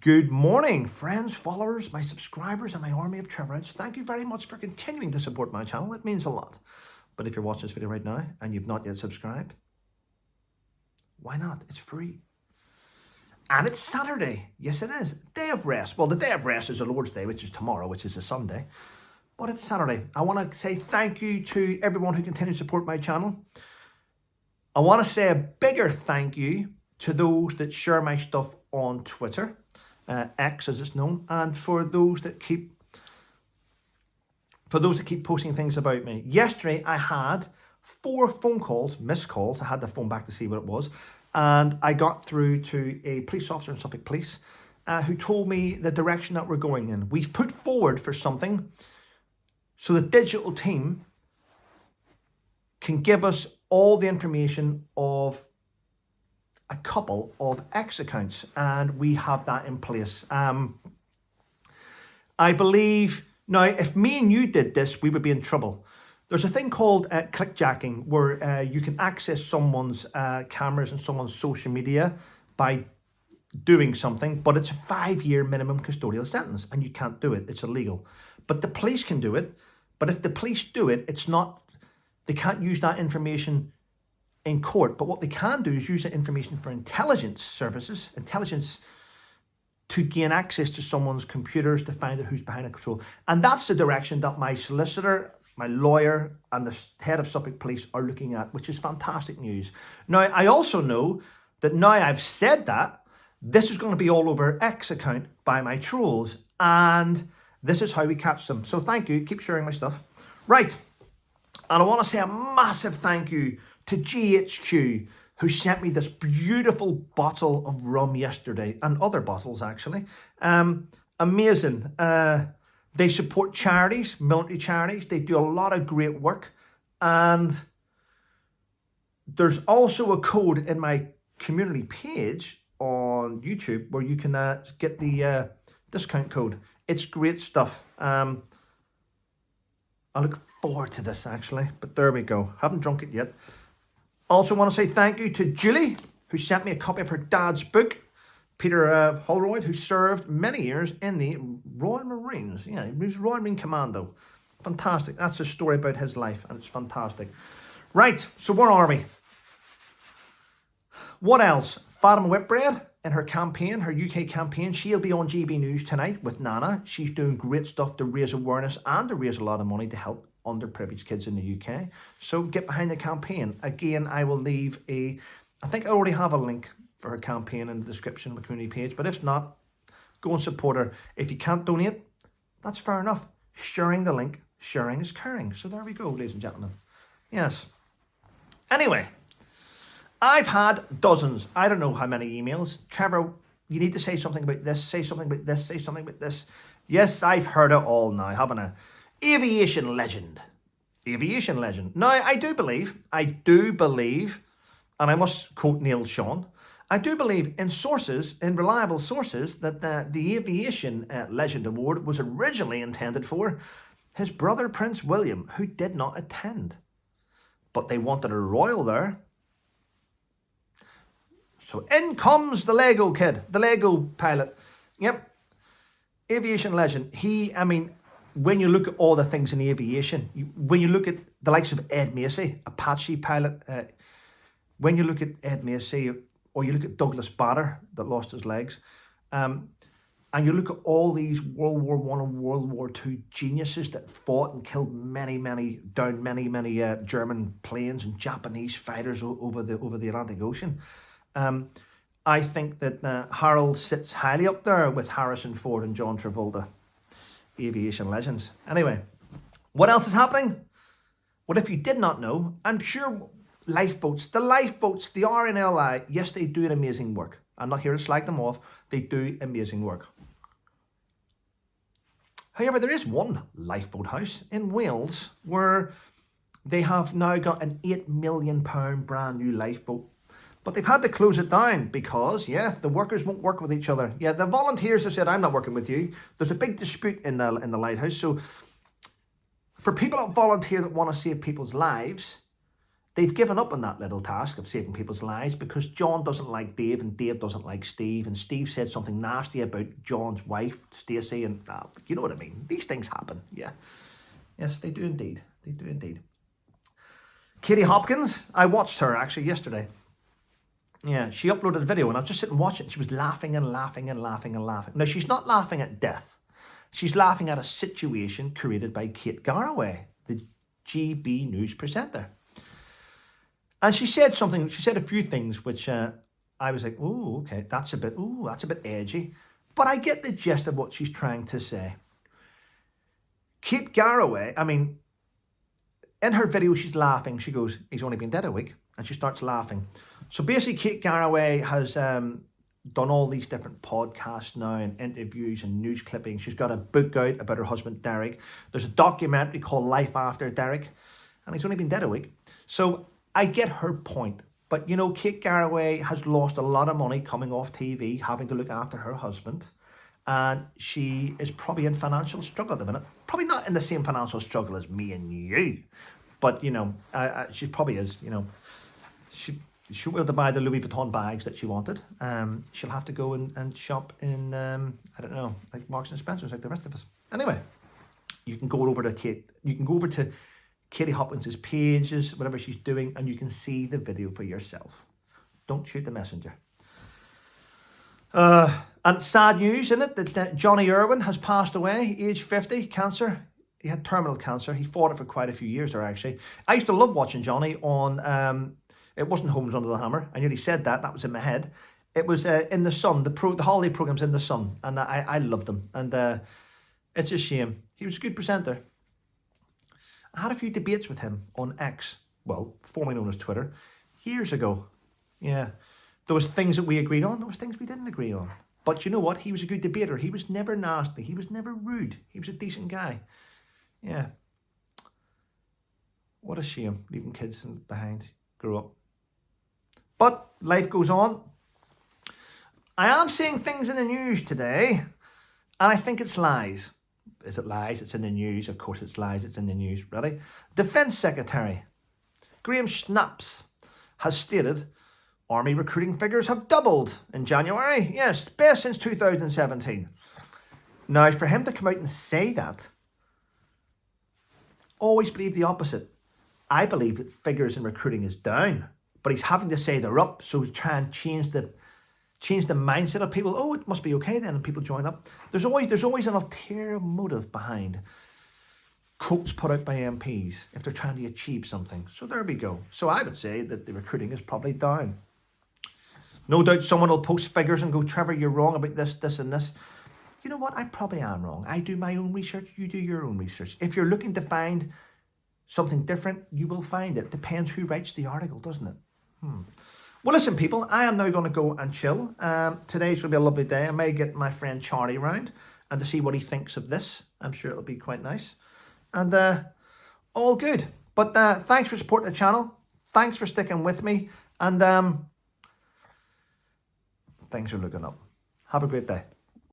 Good morning, friends, followers, my subscribers, and my army of Trevorites. Thank you very much for continuing to support my channel. It means a lot. But if you're watching this video right now and you've not yet subscribed, why not? It's free. And it's Saturday. Yes, it is. Day of rest. Well, the day of rest is the Lord's Day, which is tomorrow, which is a Sunday. But it's Saturday. I want to say thank you to everyone who continues to support my channel. I want to say a bigger thank you to those that share my stuff on Twitter. X as it's known, and for those that keep posting things about me. Yesterday I had 4 phone calls, missed calls. I had the phone back to see what it was, and I got through to a police officer in Suffolk Police who told me the direction that we're going in. We've put forward for something so the digital team can give us all the information of a couple of X accounts, and we have that in place. I believe, now if me and you did this, we would be in trouble. There's a thing called clickjacking, where you can access someone's cameras and someone's social media by doing something, but it's a 5-year minimum custodial sentence, and you can't do it. It's illegal. But the police can do it. But if the police do it, they can't use that information in court. But what they can do is use that information for intelligence services, intelligence to gain access to someone's computers to find out who's behind a control. And that's the direction that my solicitor, my lawyer, and the head of Suffolk Police are looking at, which is fantastic news. Now, I also know that now I've said that, this is going to be all over X account by my trolls, and this is how we catch them. So thank you. Keep sharing my stuff. Right. And I want to say a massive thank you to GHQ, who sent me this beautiful bottle of rum yesterday, and other bottles actually. Amazing. They support charities, military charities. They do a lot of great work. And there's also a code in my community page on YouTube where you can get the discount code. It's great stuff. I look forward to this actually, but there we go. Haven't drunk it yet. Also want to say thank you to Julie, who sent me a copy of her dad's book. Peter Holroyd, who served many years in the Royal Marines. Yeah, he was Royal Marine Commando. Fantastic. That's a story about his life, and it's fantastic. Right, so where are we? What else? Fatima Whitbread in her campaign, her UK campaign. She'll be on GB News tonight with Nana. She's doing great stuff to raise awareness and to raise a lot of money to help underprivileged kids in the UK. So get behind the campaign. Again, I will leave I think I already have a link for her campaign in the description of the community page, but if not, go and support her. If you can't donate, that's fair enough. Sharing the link, sharing is caring. So there we go, ladies and gentlemen. Yes. Anyway, I've had dozens, I don't know how many emails. Trevor, you need to say something about this, say something about this, say something about this. Yes, I've heard it all now, haven't I? Aviation Legend. Aviation Legend. Now, I do believe, and I must quote Neil Sean, I do believe in sources, in reliable sources, that the Aviation Legend Award was originally intended for his brother Prince William, who did not attend. But they wanted a royal there. So in comes the Lego kid, the Lego pilot. Yep. Aviation Legend. When you look at all the things in aviation, when you look at the likes of Ed Macy, Apache pilot, when you look at Ed Macy, or you look at Douglas Bader that lost his legs, and you look at all these World War I and World War II geniuses that fought and killed many German planes and Japanese fighters over the Atlantic Ocean. I think that Harold sits highly up there with Harrison Ford and John Travolta. Aviation legends. Anyway, what else is happening? Well, if you did not know, I'm sure Lifeboats, the RNLI, yes, they do an amazing work. I'm not here to slag them off. They do amazing work. However, there is one lifeboat house in Wales where they have now got an £8 million brand new lifeboat. But they've had to close it down because, yeah, the workers won't work with each other. Yeah, the volunteers have said, I'm not working with you. There's a big dispute in the lighthouse. So for people that volunteer that want to save people's lives, they've given up on that little task of saving people's lives because John doesn't like Dave and Dave doesn't like Steve, and Steve said something nasty about John's wife, Stacey, and you know what I mean. These things happen, yeah. Yes, they do indeed. They do indeed. Katie Hopkins, I watched her actually yesterday. Yeah, she uploaded a video and I was just sitting watching. She was laughing and laughing and laughing and laughing. Now, she's not laughing at death. She's laughing at a situation created by Kate Garraway, the GB News presenter. And she said something, she said a few things which I was like, oh, okay, that's a bit edgy. But I get the gist of what she's trying to say. Kate Garraway, I mean, in her video, she's laughing. She goes, he's only been dead a week. And she starts laughing. So basically, Kate Garraway has done all these different podcasts now and interviews and news clippings. She's got a book out about her husband, Derek. There's a documentary called Life After Derek. And he's only been dead a week. So I get her point. But, you know, Kate Garraway has lost a lot of money coming off TV, having to look after her husband. And she is probably in financial struggle at the minute. Probably not in the same financial struggle as me and you. But, you know, she probably is, you know. She won't be able to buy the Louis Vuitton bags that she wanted. She'll have to go and shop in, I don't know, like Marks and Spencer's, like the rest of us. Anyway, you can go over to Katie Hopkins' pages, whatever she's doing, and you can see the video for yourself. Don't shoot the messenger. And sad news, isn't it, that Johnny Irwin has passed away, age 50, cancer. He had terminal cancer. He fought it for quite a few years there, actually. I used to love watching Johnny on, it wasn't Homes Under the Hammer. I nearly said that. That was in my head. It was In the Sun. The holiday program's In the Sun. And I loved him. And it's a shame. He was a good presenter. I had a few debates with him on X. Well, formerly known as Twitter. Years ago. Yeah. There was things that we agreed on. There was things we didn't agree on. But you know what? He was a good debater. He was never nasty. He was never rude. He was a decent guy. Yeah. What a shame. Leaving kids behind. Grow up. But life goes on. I am seeing things in the news today, and I think it's lies. Is it lies? It's in the news. Of course it's lies. It's in the news. Ready? Defence Secretary Graham Schnaps has stated Army recruiting figures have doubled in January. Yes, best since 2017. Now, for him to come out and say that, always believe the opposite. I believe that figures in recruiting is down. But he's having to say they're up, so to try and change the mindset of people. Oh, it must be okay then, and people join up. There's always an ulterior motive behind quotes put out by MPs if they're trying to achieve something. So there we go. So I would say that the recruiting is probably down. No doubt someone will post figures and go, Trevor, you're wrong about this, this, and this. You know what? I probably am wrong. I do my own research. You do your own research. If you're looking to find something different, you will find it. Depends who writes the article, doesn't it? Well, listen, people, I am now going to go and chill. Today's going to be a lovely day. I may get my friend Charlie round and to see what he thinks of this. I'm sure it'll be quite nice. And all good. But thanks for supporting the channel. Thanks for sticking with me. And things are looking up. Have a great day.